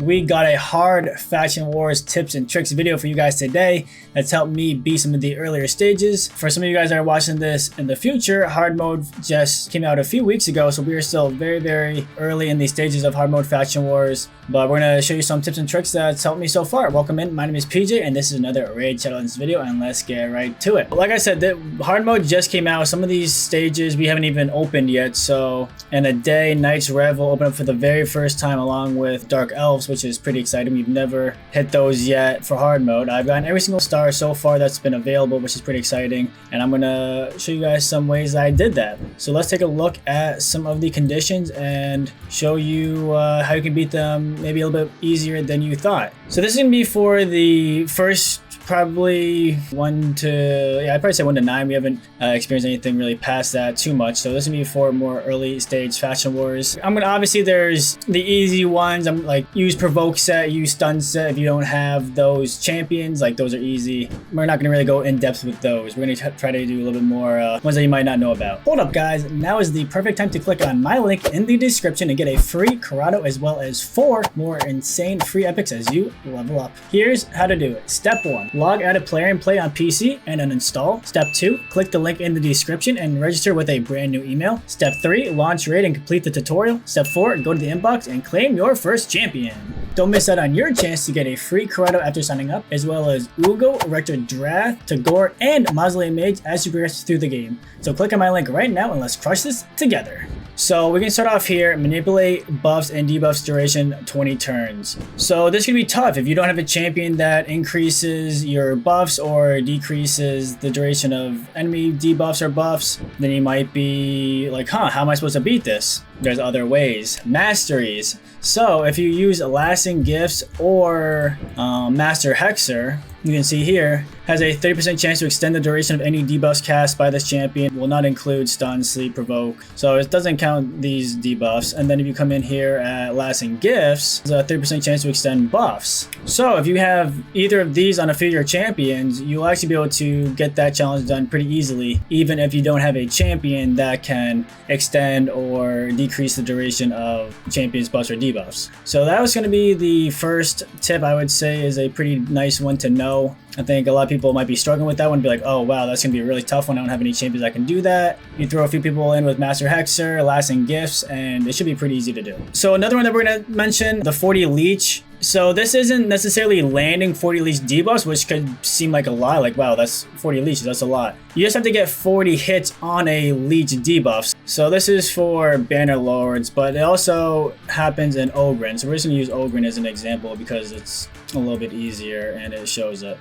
we got a hard faction wars tips and tricks video for you guys today that's helped me beat some of the earlier stages. For some of you guys that are watching this in the future, hard mode just came out a few weeks ago, so we are still very early in the stages of hard mode faction wars, but we're going to show you some tips and tricks that's helped me so far. Welcome in, my name is PJ, and this is another Raid Shadowlands video, and let's get right to it. Like I said, the hard mode just came out. Some of these stages we haven't even opened yet, so in a day, Knight's Rev will open up for the very first time along with Dark Elves, which is pretty exciting. We've never hit those yet for hard mode. I've gotten every single star so far that's been available, which is pretty exciting, and I'm going to show you guys some ways that I did that. So let's take a look at some of the conditions and show you how you can beat them maybe a little bit easier than you thought. So this is going to be for the first probably I'd probably say 1 to 9. We haven't experienced anything really past that too much, so this is gonna be for more early stage faction wars. I'm gonna, obviously there's the easy ones. I'm like, use provoke set, use stun set. If you don't have those champions, like, those are easy. We're not gonna really go in depth with those. We're gonna try to do a little bit more ones that you might not know about. Hold up guys, now is the perfect time to click on my link in the description and get a free Karato as well as 4 more insane free epics as you level up. Here's how to do it. Step 1, log out of Player and Play on PC and uninstall. Step 2, click the link in the description and register with a brand new email. Step 3, launch raid and complete the tutorial. Step 4, go to the inbox and claim your first champion. Don't miss out on your chance to get a free Karato after signing up, as well as Uugo, Rector Drath, Tagoar, and Mausoleum Mage as you progress through the game. So click on my link right now and let's crush this together. So we're going to start off here, manipulate buffs and debuffs duration 20 turns. So this could be tough if you don't have a champion that increases your buffs or decreases the duration of enemy debuffs or buffs. Then you might be like, how am I supposed to beat this? There's other ways. Masteries. So if you use lasting gifts or master hexer, you can see here, has a 30% chance to extend the duration of any debuffs cast by this champion. Will not include stun, sleep, provoke. So it doesn't count these debuffs. And then if you come in here at lasting gifts, there's a 30% chance to extend buffs. So if you have either of these on a few of your champions, you'll actually be able to get that challenge done pretty easily, even if you don't have a champion that can extend or decrease the duration of champions buffs or debuffs. So that was going to be the first tip. I would say is a pretty nice one to know. I think a lot of people might be struggling with that one, be like, oh wow, that's gonna be a really tough one. I don't have any champions that can do that. You throw a few people in with Master Hexer, lasting gifts, and it should be pretty easy to do. So another one that we're gonna mention, the 40 leech. So this isn't necessarily landing 40 leech debuffs, which could seem like a lot, like wow, that's 40 leeches, that's a lot. You just have to get 40 hits on a leech debuff. So this is for Banner Lords, but it also happens in Ogren. So we're just gonna use Ogren as an example because it's a little bit easier and it shows it.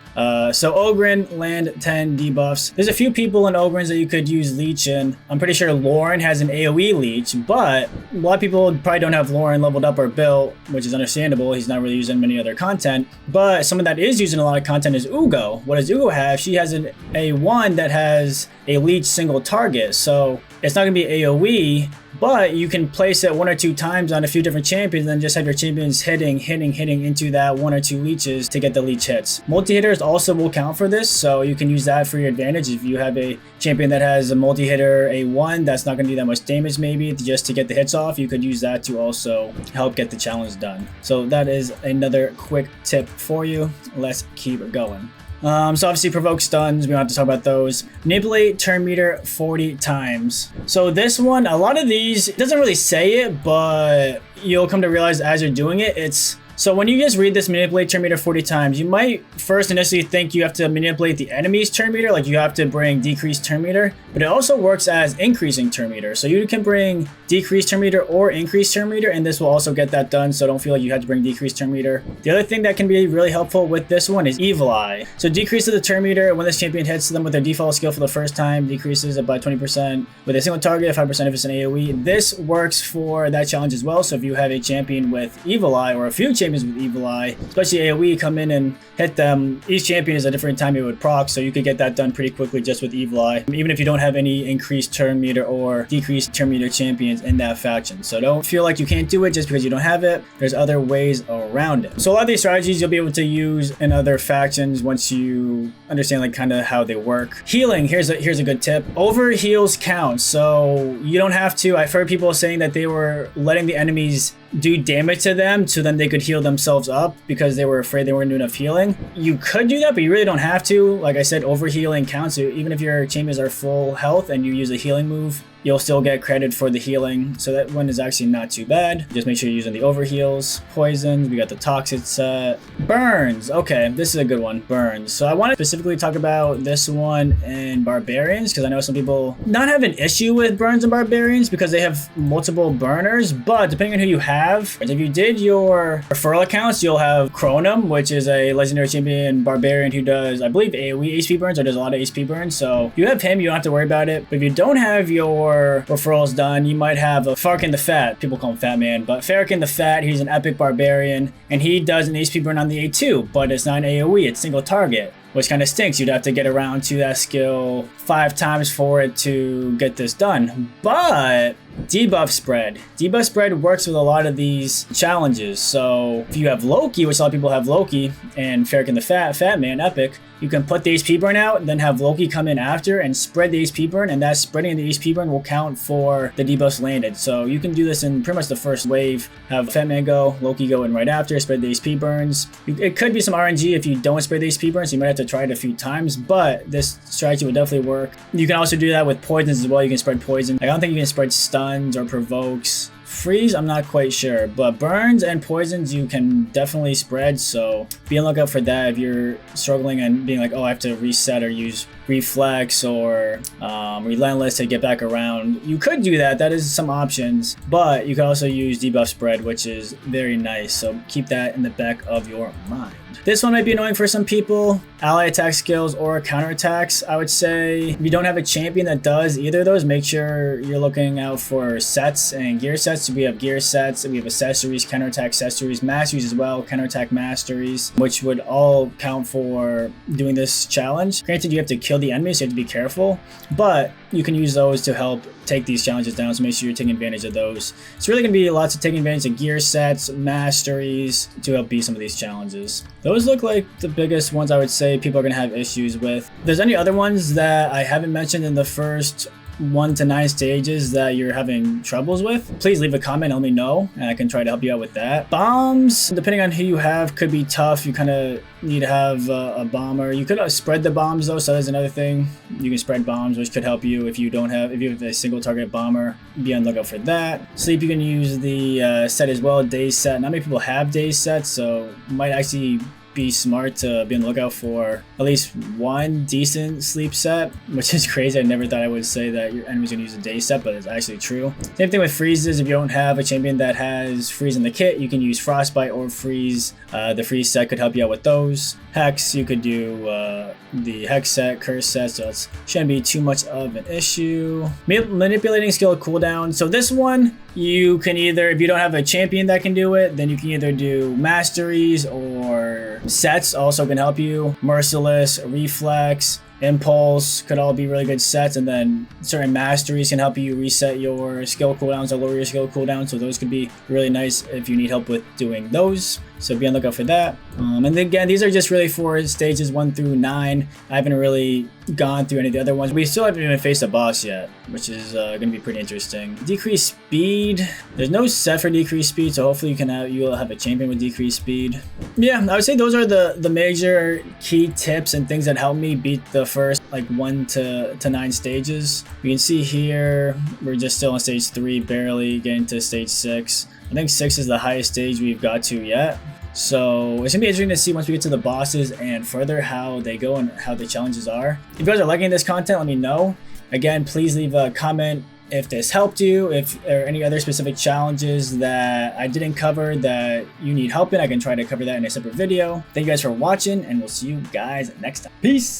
So Ogren, land 10 debuffs. There's a few people in Ogrens that you could use leech in. I'm pretty sure Lauren has an AoE leech, but a lot of people probably don't have Lauren leveled up or built, which is understandable. He's not really using many other content, but someone that is using a lot of content is Uugo. What does Uugo have? She has an A1 that has a leech single target, so it's not gonna be AoE, but you can place it 1 or 2 times on a few different champions and then just have your champions hitting into that 1 or 2 leeches to get the leech hits. Multi-hitters also will count for this, so you can use that for your advantage. If you have a champion that has a multi-hitter A1 that's not going to do that much damage maybe just to get the hits off, you could use that to also help get the challenge done. So that is another quick tip for you. Let's keep going. So obviously provoke stuns, we don't have to talk about those. Manipulate turn meter 40 times. So this one, a lot of these, it doesn't really say it, but you'll come to realize as you're doing it, so when you just read this manipulate turn meter 40 times, you might first initially think you have to manipulate the enemy's turn meter, like you have to bring decreased turn meter, but it also works as increasing turn meter. So you can bring decreased turn meter or increased turn meter, and this will also get that done, so don't feel like you have to bring decreased turn meter. The other thing that can be really helpful with this one is Evil Eye. So decreases the turn meter when this champion hits them with their default skill for the first time, decreases it by 20% with a single target, 5% if it's an AoE. This works for that challenge as well, so if you have a champion with Evil Eye or a few champions with Evil Eye, especially AoE, come in and hit them. Each champion is a different time it would proc, so you could get that done pretty quickly just with Evil Eye, even if you don't have any increased turn meter or decreased turn meter champions in that faction. So don't feel like you can't do it just because you don't have it. There's other ways around it. So a lot of these strategies you'll be able to use in other factions once you understand like kind of how they work. Healing, here's a good tip. Over heals count, so you don't have to. I've heard people saying that they were letting the enemies do damage to them so then they could heal themselves up because they were afraid they weren't doing enough healing. You could do that, but you really don't have to. Like I said, over healing counts. So even if your champions are full health and you use a healing move, you'll still get credit for the healing. So that one is actually not too bad. Just make sure you're using the over heals. Poisons, we got the toxic set. Burns, okay, this is a good one, burns. So I want to specifically talk about this one in barbarians because I know some people not have an issue with burns and barbarians because they have multiple burners, but depending on who you have, if you did your referral accounts, you'll have Chronum, which is a legendary champion barbarian who does, I believe, AoE HP burns or does a lot of HP burns. So if you have him, you don't have to worry about it. But if you don't have your referrals done, you might have a Farkin the Fat. People call him Fat Man, but Farkin the Fat, he's an epic barbarian and he does an HP burn on the A2, but it's not an AoE, it's single target, which kind of stinks. You'd have to get around to that skill 5 times for it to get this done. But debuff spread works with a lot of these challenges. So if you have Loki, which a lot of people have Loki, and Farkin the Fat Man epic, you can put the HP burn out, then have Loki come in after and spread the HP burn, and that spreading the HP burn will count for the debuffs landed. So you can do this in pretty much the first wave. Have Fat Man go, Loki go in right after, spread the HP burns. It could be some RNG if you don't spread the HP burns, so you might have to try it a few times, but this strategy would definitely work. You can also do that with poisons as well. You can spread poison. I don't think you can spread stuns or provokes. Freeze, I'm not quite sure, but burns and poisons you can definitely spread, so be on the lookout for that if you're struggling and being like, oh, I have to reset or use reflex or relentless to get back around. You could do that, that is some options, but you can also use debuff spread, which is very nice, so keep that in the back of your mind. This one might be annoying for some people. Ally attack skills or counterattacks. I would say if you don't have a champion that does either of those, make sure you're looking out for sets and gear sets. We have gear sets, we have accessories, counterattack accessories, masteries as well, counterattack masteries, which would all count for doing this challenge. Granted, you have to kill the enemy, so you have to be careful, but you can use those to help take these challenges down, so make sure you're taking advantage of those. It's really going to be lots of taking advantage of gear sets, masteries to help beat some of these challenges. Those look like the biggest ones I would say people are going to have issues with. If there's any other ones that I haven't mentioned in the first 1 to 9 stages that you're having troubles with, please leave a comment, let me know, and I can try to help you out with that. Bombs, depending on who you have, could be tough. You kind of need to have a bomber. You could spread the bombs though, so that's another thing. You can spread bombs, which could help you if you have a single target bomber. Be on the lookout for that. Sleep, you can use the set as well, day set. Not many people have day sets, so you might actually be smart to be on the lookout for at least one decent sleep set, which is crazy. I never thought I would say that your enemy's gonna use a day set, but it's actually true. Same thing with freezes. If you don't have a champion that has freeze in the kit, you can use frostbite or freeze. The freeze set could help you out with those. Hex, you could do the hex set, curse set, so it shouldn't be too much of an issue. Manipulating skill cooldown. So this one, you can either, if you don't have a champion that can do it, then you can either do masteries or sets also can help you. Merciless, reflex, impulse could all be really good sets, and then certain masteries can help you reset your skill cooldowns or lower your skill cooldown, so those could be really nice if you need help with doing those. So be on the lookout for that. And then again, these are just really for stages 1 through 9. I haven't really gone through any of the other ones. We still haven't even faced a boss yet, which is going to be pretty interesting. Decreased speed. There's no set for decreased speed, so hopefully you'll have a champion with decreased speed. Yeah, I would say those are the major key tips and things that help me beat the first like 1 to 9 stages. You can see here we're just still on stage 3, barely getting to stage 6. I think 6 is the highest stage we've got to yet. So it's gonna be interesting to see once we get to the bosses and further how they go and how the challenges are. If you guys are liking this content, let me know. Again, please leave a comment if this helped you, if there are any other specific challenges that I didn't cover that you need help in. I can try to cover that in a separate video. Thank you guys for watching, and we'll see you guys next time. Peace!